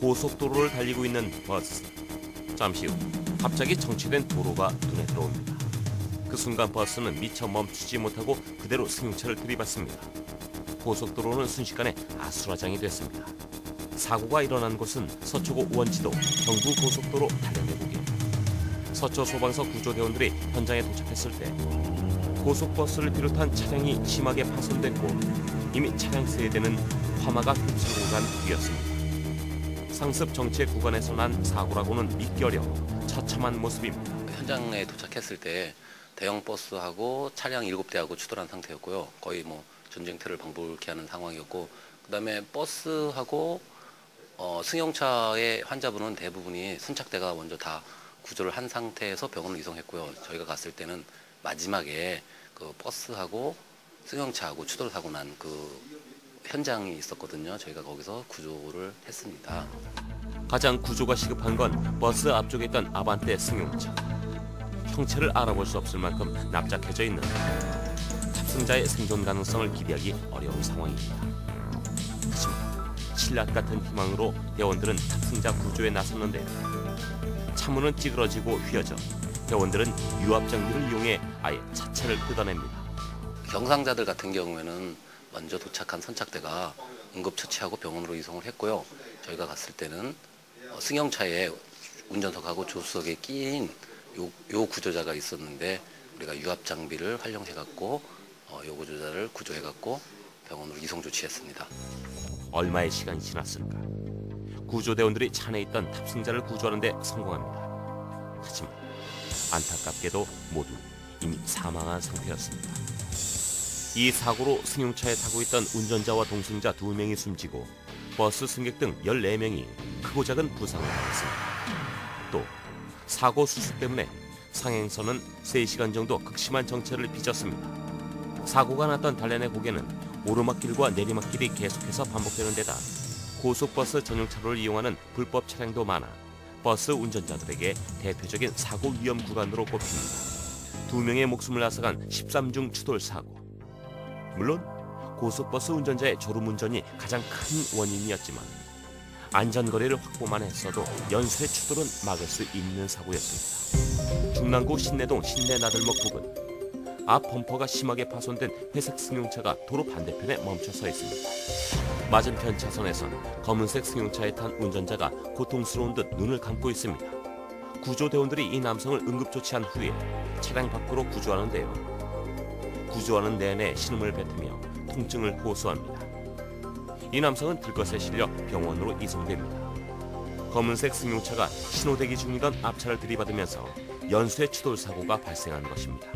고속도로를 달리고 있는 버스. 잠시 후 갑자기 정체된 도로가 눈에 들어옵니다. 그 순간 버스는 미처 멈추지 못하고 그대로 승용차를 들이받습니다. 고속도로는 순식간에 아수라장이 됐습니다. 사고가 일어난 곳은 서초구 원지도 경부고속도로 달려내고길. 서초 소방서 구조대원들이 현장에 도착했을 때 고속버스를 비롯한 차량이 심하게 파손됐고 이미 차량 세대는 화마가 휩쓸고 간 뒤였습니다. 상습 정체 구간에서 난 사고라고는 믿기 어려워 처참한 모습입니다. 현장에 도착했을 때 대형 버스하고 차량 7대하고 추돌한 상태였고요. 거의 전쟁터를 방불케 하는 상황이었고, 그다음에 버스하고 승용차의 환자분은 대부분이 순착대가 먼저 다 구조를 한 상태에서 병원을 이송했고요. 저희가 갔을 때는 마지막에 그 버스하고 승용차하고 추돌 사고 난 그 현장이 있었거든요. 저희가 거기서 구조를 했습니다. 가장 구조가 시급한 건 버스 앞쪽에 있던 아반떼 승용차. 형체를 알아볼 수 없을 만큼 납작해져 있는 탑승자의 생존 가능성을 기대하기 어려운 상황입니다. 하지만 신라 같은 희망으로 대원들은 탑승자 구조에 나섰는데요. 차문은 찌그러지고 휘어져 대원들은 유압 장비를 이용해 아예 차체를 뜯어냅니다. 경상자들 같은 경우에는 먼저 도착한 선착대가 응급처치하고 병원으로 이송을 했고요. 저희가 갔을 때는 승용차에 운전석하고 조수석에 끼인 요 구조자가 있었는데 우리가 유압 장비를 활용해갖고 요 구조자를 구조해갖고 병원으로 이송 조치했습니다. 얼마의 시간이 지났을까? 구조대원들이 차 안에 있던 탑승자를 구조하는 데 성공합니다. 하지만 안타깝게도 모두 이미 사망한 상태였습니다. 이 사고로 승용차에 타고 있던 운전자와 동승자 2명이 숨지고 버스 승객 등 14명이 크고 작은 부상을 당했습니다. 또 사고 수습 때문에 상행선은 3시간 정도 극심한 정체를 빚었습니다. 사고가 났던 단련의 고개는 오르막길과 내리막길이 계속해서 반복되는 데다 고속버스 전용 차로를 이용하는 불법 차량도 많아 버스 운전자들에게 대표적인 사고 위험 구간으로 꼽힙니다. 2명의 목숨을 앗아간 13중 추돌 사고. 물론 고속버스 운전자의 졸음운전이 가장 큰 원인이었지만 안전거리를 확보만 했어도 연쇄 추돌은 막을 수 있는 사고였습니다. 중랑구 신내동 신내나들목 부근. 앞 범퍼가 심하게 파손된 회색 승용차가 도로 반대편에 멈춰 서 있습니다. 맞은편 차선에선 검은색 승용차에 탄 운전자가 고통스러운 듯 눈을 감고 있습니다. 구조대원들이 이 남성을 응급조치한 후에 차량 밖으로 구조하는데요. 구조하는 내내 신음을 뱉으며 통증을 호소합니다. 이 남성은 들것에 실려 병원으로 이송됩니다. 검은색 승용차가 신호대기 중이던 앞차를 들이받으면서 연쇄 추돌 사고가 발생한 것입니다.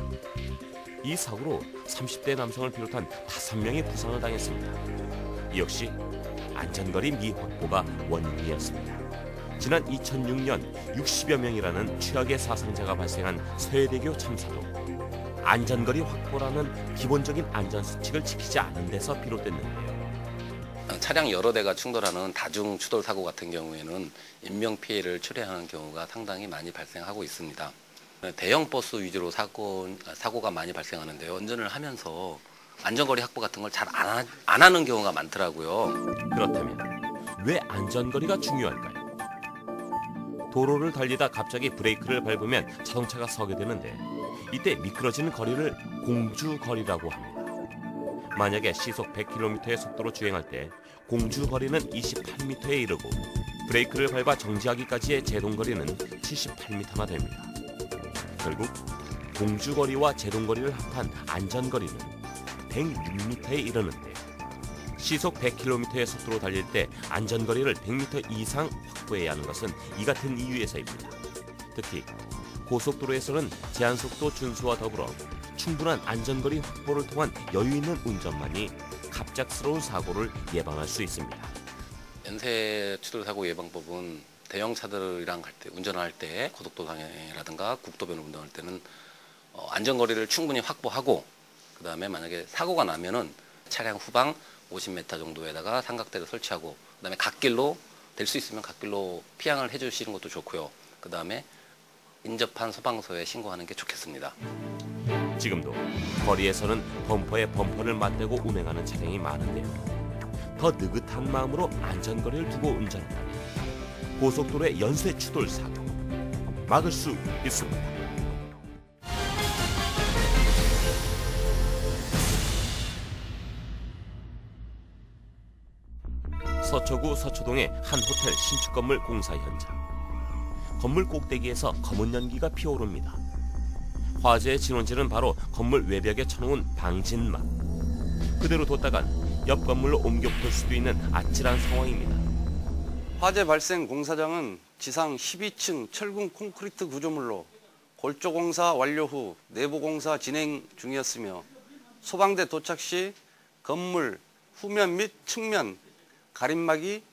이 사고로 30대 남성을 비롯한 5명이 부상을 당했습니다. 이 역시 안전거리 미확보가 원인이었습니다. 지난 2006년 60여 명이라는 최악의 사상자가 발생한 서해대교 참사도 안전거리 확보라는 기본적인 안전수칙을 지키지 않은 데서 비롯됐는데요. 차량 여러 대가 충돌하는 다중 추돌 사고 같은 경우에는 인명피해를 초래하는 경우가 상당히 많이 발생하고 있습니다. 대형 버스 위주로 사고가 많이 발생하는데요. 운전을 하면서 안전거리 확보 같은 걸 잘 안 하는 경우가 많더라고요. 그렇다면 왜 안전거리가 중요할까요? 도로를 달리다 갑자기 브레이크를 밟으면 자동차가 서게 되는데 이때 미끄러지는 거리를 공주거리라고 합니다. 만약에 시속 100km의 속도로 주행할 때 공주거리는 28m에 이르고 브레이크를 밟아 정지하기까지의 제동거리는 78m나 됩니다. 결국 공주거리와 제동거리를 합한 안전거리는 106m에 이르는데 시속 100km의 속도로 달릴 때 안전거리를 100m 이상 확보해야 하는 것은 이 같은 이유에서입니다. 특히 고속도로에서는 제한속도 준수와 더불어 충분한 안전거리 확보를 통한 여유 있는 운전만이 갑작스러운 사고를 예방할 수 있습니다. 연쇄 추돌 사고 예방법은 대형 차들이랑 운전을 할 때 고속도로상이라든가 국도변을 운전할 때는 안전거리를 충분히 확보하고 그다음에 만약에 사고가 나면은 차량 후방 50m 정도에다가 삼각대를 설치하고 그다음에 갓길로 될 수 있으면 갓길로 피항을 해주시는 것도 좋고요. 그다음에 인접한 소방서에 신고하는 게 좋겠습니다. 지금도 거리에서는 범퍼에 범퍼를 맞대고 운행하는 차량이 많은데요. 더 느긋한 마음으로 안전거리를 두고 운전한다면 고속도로의 연쇄 추돌 사고 막을 수 있습니다. 서초구 서초동의 한 호텔 신축 건물 공사 현장. 건물 꼭대기에서 검은 연기가 피어오릅니다. 화재의 진원지는 바로 건물 외벽에 쳐놓은 방진막. 그대로 뒀다간 옆 건물로 옮겨 붙을 수도 있는 아찔한 상황입니다. 화재 발생 공사장은 지상 12층 철근 콘크리트 구조물로 골조 공사 완료 후 내부 공사 진행 중이었으며 소방대 도착 시 건물 후면 및 측면 가림막이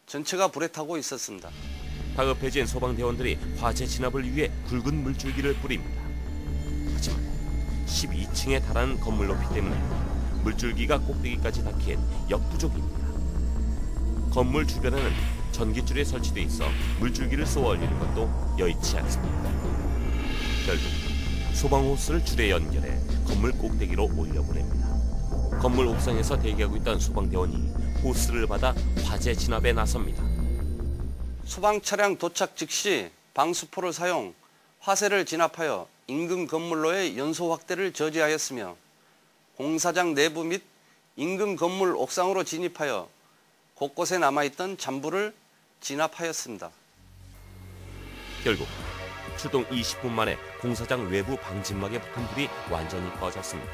전체가 불에 타고 있었습니다. 다급해진 소방대원들이 화재 진압을 위해 굵은 물줄기를 뿌립니다. 하지만 12층에 달하는 건물 높이 때문에 물줄기가 꼭대기까지 닿기엔 역부족입니다. 건물 주변에는 전기줄이 설치돼 있어 물줄기를 쏘아 올리는 것도 여의치 않습니다. 결국 소방호스를 줄에 연결해 건물 꼭대기로 올려보냅니다. 건물 옥상에서 대기하고 있던 소방대원이 호스를 받아 화재 진압에 나섭니다. 소방 차량 도착 즉시 방수포를 사용 화재를 진압하여 인근 건물로의 연소 확대를 저지하였으며 공사장 내부 및 인근 건물 옥상으로 진입하여 곳곳에 남아있던 잔불을 진압하였습니다. 결국 출동 20분 만에 공사장 외부 방진막에 붙은 불이 완전히 꺼졌습니다.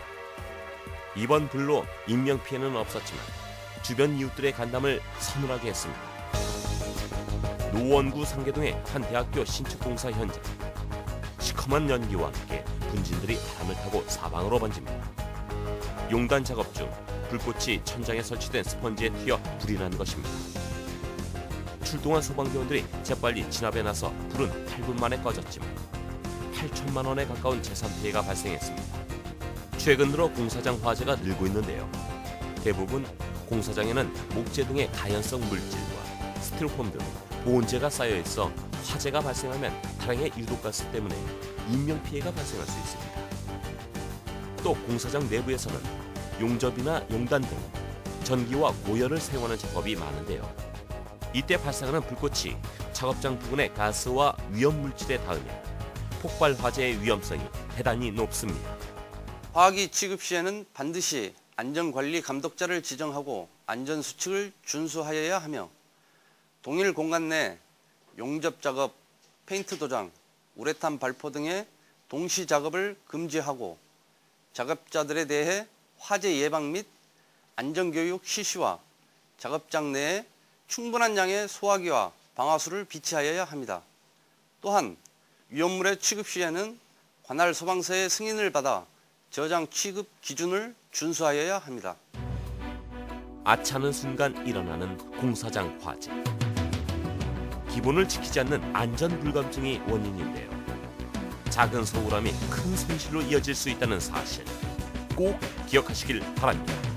이번 불로 인명피해는 없었지만 주변 이웃들의 간담을 서늘하게 했습니다. 노원구 상계동의 한 대학교 신축공사 현장. 시커먼 연기와 함께 분진들이 바람을 타고 사방으로 번집니다. 용단 작업 중 불꽃이 천장에 설치된 스펀지에 튀어 불이 난 것입니다. 출동한 소방대원들이 재빨리 진압에 나서 불은 8분 만에 꺼졌지만 8천만 원에 가까운 재산 피해가 발생했습니다. 최근 들어 공사장 화재가 늘고 있는데요. 대부분 공사장에는 목재 등의 가연성 물질과 스티로폼 등 보온재가 쌓여 있어 화재가 발생하면 다량의 유독가스 때문에 인명피해가 발생할 수 있습니다. 또 공사장 내부에서는 용접이나 용단 등 전기와 고열을 사용하는 작업이 많은데요. 이때 발생하는 불꽃이 작업장 부근의 가스와 위험물질에 닿으면 폭발 화재의 위험성이 대단히 높습니다. 화학이 취급 시에는 반드시 안전관리 감독자를 지정하고 안전수칙을 준수하여야 하며 동일 공간 내 용접 작업, 페인트 도장, 우레탄 발포 등의 동시 작업을 금지하고 작업자들에 대해 화재 예방 및 안전교육 실시와 작업장 내에 충분한 양의 소화기와 방화수를 비치하여야 합니다. 또한 위험물의 취급 시에는 관할 소방서의 승인을 받아 저장 취급 기준을 준수하여야 합니다. 아차는 순간 일어나는 공사장 화재. 기본을 지키지 않는 안전 불감증이 원인인데요. 작은 소홀함이 큰 손실로 이어질 수 있다는 사실 꼭 기억하시길 바랍니다.